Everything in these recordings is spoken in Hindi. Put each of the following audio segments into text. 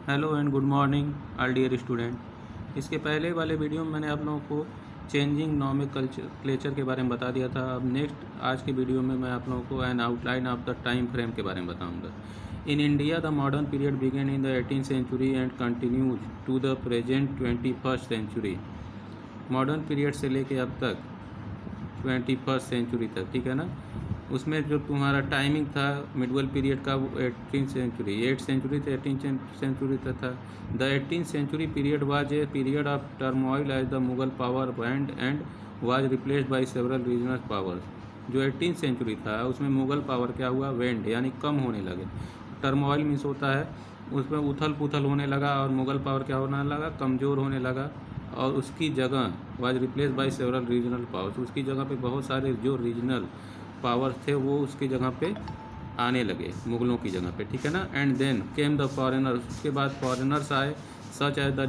Hello and good morning all dear student. इसके पहले वाले वीडियो में मैंने आप लोगों को चेंजिंग नॉमेनक्लेचर के बारे में बता दिया था। अब नेक्स्ट आज की वीडियो में मैं आप लोगों को an outline of the time frame के बारे में बताऊंगा। In India the modern period begin in the 18th century and continues to the present 21st century. Modern period से लेके अब तक 21st सेंचुरी तक, ठीक है ना। उसमें जो तुम्हारा टाइमिंग था मिडवल पीरियड का वो 18th सेंचुरी, 8th सेंचुरी से 18th सेंचुरी तक था। The 18th century period was a period of turmoil as the Mughal power waned and was replaced by several regional powers. जो 18th सेंचुरी था उसमें मुगल पावर क्या हुआ, वेंड यानी कम होने लगे। टर्मोइल मीन्स होता है उसमें उथल पुथल होने लगा और मुगल पावर क्या होने लगा, कमज़ोर होने लगा। और उसकी जगह was replace by several regional powers, उसकी जगह पे बहुत सारे जो रीजनल पावर थे वो उसकी जगह पे आने लगे, मुगलों की जगह पे, ठीक है ना। And then came the foreigners, उसके बाद फॉरेनर्स आए, such as the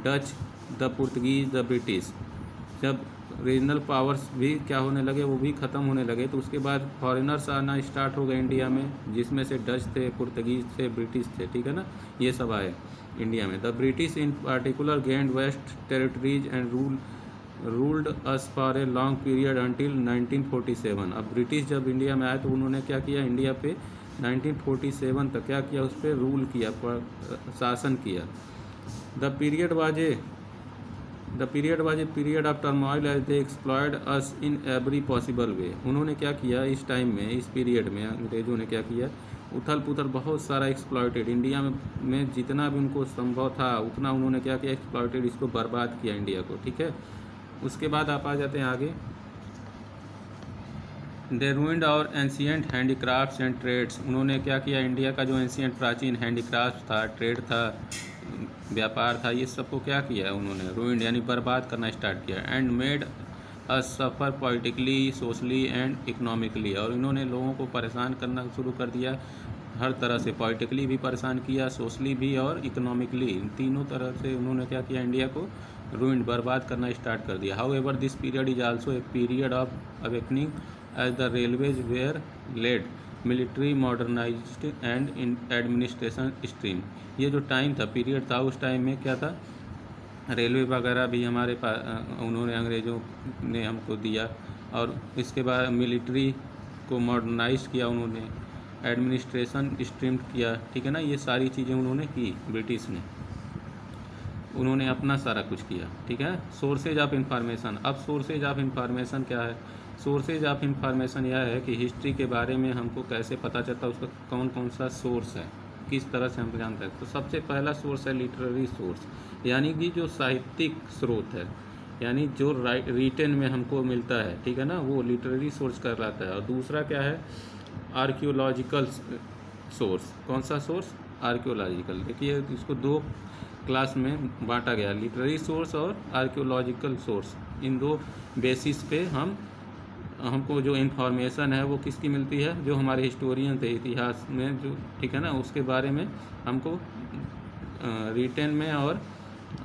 Dutch the Portuguese the British. जब रीजनल पावर्स भी क्या होने लगे, वो भी ख़त्म होने लगे, तो उसके बाद फॉरेनर्स आना स्टार्ट हो गए इंडिया में, जिसमें से डच थे, पुर्तगीज थे, ब्रिटिश थे, ठीक है ना। ये सब आए इंडिया में। The British in particular gained vast territories and ruled us for a long period until 1947। अब ब्रिटिश जब इंडिया में आए तो उन्होंने क्या किया, इंडिया पे 1947 तक क्या किया, उस पर रूल किया, शासन किया। The period was a period of turmoil as they exploited us in every possible way. उन्होंने क्या किया इस टाइम में, इस पीरियड में अंग्रेजों ने क्या किया, उथल पुथल बहुत सारा एक्सप्लॉयटेड इंडिया में जितना भी उनको संभव था उतना उन्होंने क्या किया, एक्सप्लॉयटेड, इसको बर्बाद किया इंडिया को, ठीक है। उसके बाद आप आ जाते हैं आगे। दे रूइंड और एंशियंट हैंडीक्राफ्ट्स एंड ट्रेड्स। उन्होंने क्या किया, इंडिया का जो एंशियंट प्राचीन हैंडीक्राफ्ट था, ट्रेड था, व्यापार था, ये सबको क्या किया उन्होंने, रूइंड यानी बर्बाद करना स्टार्ट किया। And made us suffer politically, socially and economically. और इन्होंने लोगों को परेशान करना शुरू कर दिया, हर तरह से, पॉलिटिकली भी परेशान किया, सोशली भी और इकोनॉमिकली, इन तीनों तरह से उन्होंने क्या किया, इंडिया को रूइंड, बर्बाद करना स्टार्ट कर दिया। However this period is also a period of awakening as the railways were laid military modernised and administration stream. ये जो टाइम था, पीरियड था, उस टाइम में क्या था, रेलवे वगैरह भी हमारे पास उन्होंने, अंग्रेज़ों ने हमको दिया। और इसके बाद मिलिट्री को मॉडर्नाइज किया उन्होंने, एडमिनिस्ट्रेशन स्ट्रीम किया, ठीक है ना। ये सारी चीज़ें उन्होंने की, ब्रिटिश ने, उन्होंने अपना सारा कुछ किया, ठीक है। Sources of information. अब सोर्सेज ऑफ इंफॉर्मेशन क्या है, सोर्सेज ऑफ इंफॉर्मेशन यह है कि हिस्ट्री के बारे में हमको कैसे पता चलता है, उसका कौन कौन सा सोर्स है, किस तरह से हम जानते हैं। तो सबसे पहला सोर्स है लिटरेरी सोर्स, यानी कि जो साहित्यिक स्रोत है, यानी जो रिटन में हमको मिलता है, ठीक है ना, वो लिटरेरी सोर्स कहलाता है। और दूसरा क्या है, आर्कियोलॉजिकल सोर्स। कौन सा सोर्स, आर्कियोलॉजिकल। देखिए इसको दो क्लास में बांटा गया, लिटरेरी सोर्स और आर्कियोलॉजिकल सोर्स। इन दो बेसिस पे हमको जो इन्फॉर्मेशन है वो किसकी मिलती है, जो हमारे हिस्टोरियन थे इतिहास में जो, ठीक है ना, उसके बारे में हमको रिटेन में, और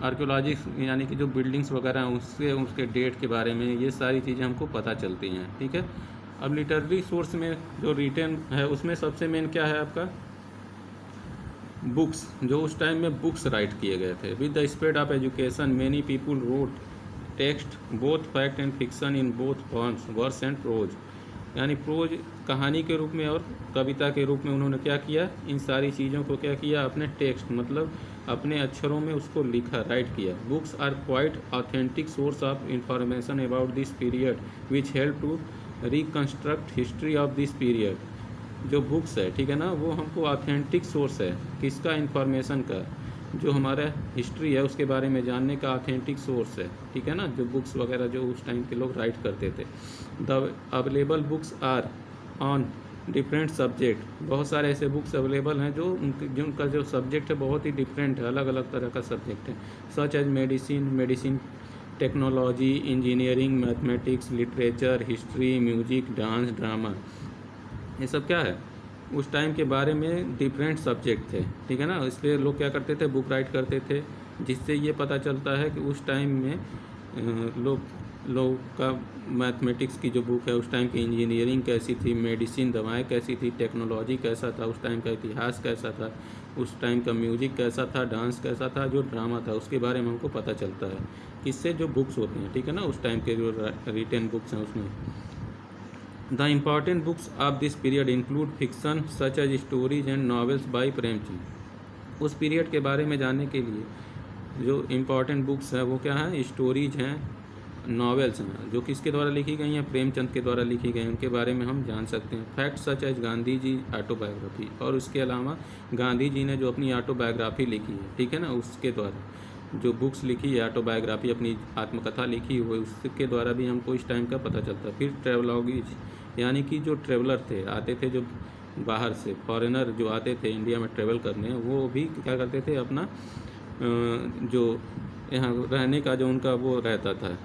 आर्कियोलॉजी यानी कि जो बिल्डिंग्स वगैरह हैं उसके डेट के बारे में, ये सारी चीज़ें हमको पता चलती हैं, ठीक है। अब लिटरेरी सोर्स में जो रिटेन है उसमें सबसे मेन क्या है आपका, बुक्स। जो उस टाइम में बुक्स राइट किए गए थे। With the spread of education many people wrote text both fact and fiction in both forms, verse and prose. यानी प्रोज कहानी के रूप में और कविता के रूप में उन्होंने क्या किया, इन सारी चीज़ों को क्या किया, अपने टेक्स्ट मतलब अपने अक्षरों में उसको लिखा, राइट किया। Books are quite authentic source of information about this period which help to reconstruct history of this period. जो बुक्स है, ठीक है ना, वो हमको ऑथेंटिक सोर्स है, किसका, इन्फॉर्मेशन का, जो हमारा हिस्ट्री है उसके बारे में जानने का ऑथेंटिक सोर्स है, ठीक है ना, जो बुक्स वगैरह जो उस टाइम के लोग राइट करते थे। The available books are on different subject. बहुत सारे ऐसे बुक्स अवेलेबल हैं जो उनका जो सब्जेक्ट है बहुत ही डिफरेंट है, अलग अलग तरह का सब्जेक्ट है। Such as medicine, technology, engineering, mathematics, literature, history, music, dance, drama. ये सब क्या है, उस टाइम के बारे में डिफरेंट सब्जेक्ट थे, ठीक है ना। इसलिए लोग क्या करते थे, बुक राइट करते थे, जिससे ये पता चलता है कि उस टाइम में लोग का मैथमेटिक्स की जो बुक है, उस टाइम की इंजीनियरिंग कैसी थी, मेडिसिन, दवाएं कैसी थी, टेक्नोलॉजी कैसा था, उस टाइम का इतिहास कैसा था, उस टाइम का म्यूजिक कैसा था, डांस कैसा था, जो ड्रामा था उसके बारे में हमको पता चलता है। किससे? जो बुक्स होती हैं, ठीक है ना, उस टाइम के जो रिटन बुक्स हैं उसमें। The important books of this period include fiction such as stories and novels by Premchand. उस पीरियड के बारे में जानने के लिए जो इम्पॉर्टेंट बुक्स है वो क्या है? स्टोरीज हैं, नॉवेल्स हैं, जो किसके द्वारा लिखी गई हैं? प्रेमचंद के द्वारा लिखी गई, उनके बारे में हम जान सकते हैं। Fact such as Gandhi ji autobiography, और उसके अलावा गांधी जी ने जो अपनी ऑटोबायोग्राफी लिखी है, ठीक है ना, उसके द्वारा जो बुक्स लिखी है ऑटोबायोग्राफी, अपनी आत्मकथा लिखी हुई, उसके द्वारा भी हमको इस टाइम का पता चलता है। फिर ट्रेवलॉगीज, यानी कि जो ट्रेवलर थे, आते थे जो बाहर से फॉरेनर जो आते थे इंडिया में ट्रेवल करने, वो भी क्या करते थे? अपना जो यहाँ रहने का जो उनका वो रहता था,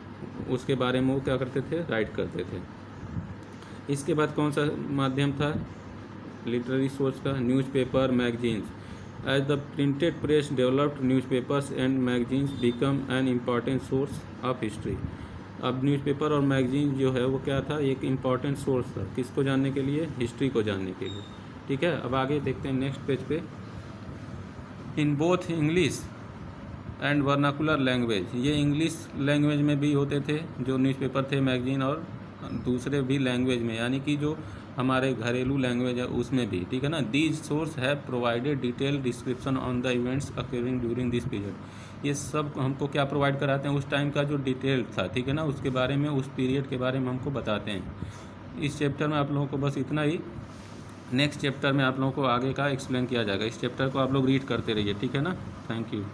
उसके बारे में वो क्या करते थे? राइट करते थे। इसके बाद कौन सा माध्यम था लिटरेरी सोर्स का? Newspaper, magazines. As the printed press developed, newspapers and magazines become an important source of history. अब न्यूज़पेपर और मैगजीन जो है वो क्या था? एक इम्पॉर्टेंट सोर्स था, किसको जानने के लिए? हिस्ट्री को जानने के लिए, ठीक है। अब आगे देखते हैं नेक्स्ट पेज पे। In both English and vernacular language, ये इंग्लिश लैंग्वेज में भी होते थे जो न्यूज़पेपर थे, मैगजीन, और दूसरे भी लैंग्वेज में, यानी कि जो हमारे घरेलू लैंग्वेज है उसमें भी, ठीक है ना। These source have provided detail description on the events occurring during this period. ये सब हमको क्या प्रोवाइड कराते हैं? उस टाइम का जो डिटेल था, ठीक है ना, उसके बारे में, उस पीरियड के बारे में हमको बताते हैं। इस चैप्टर में आप लोगों को बस इतना ही। नेक्स्ट चैप्टर में आप लोगों को आगे का एक्सप्लेन किया जाएगा। इस चैप्टर को आप लोग रीड करते रहिए, ठीक है ना। Thank you.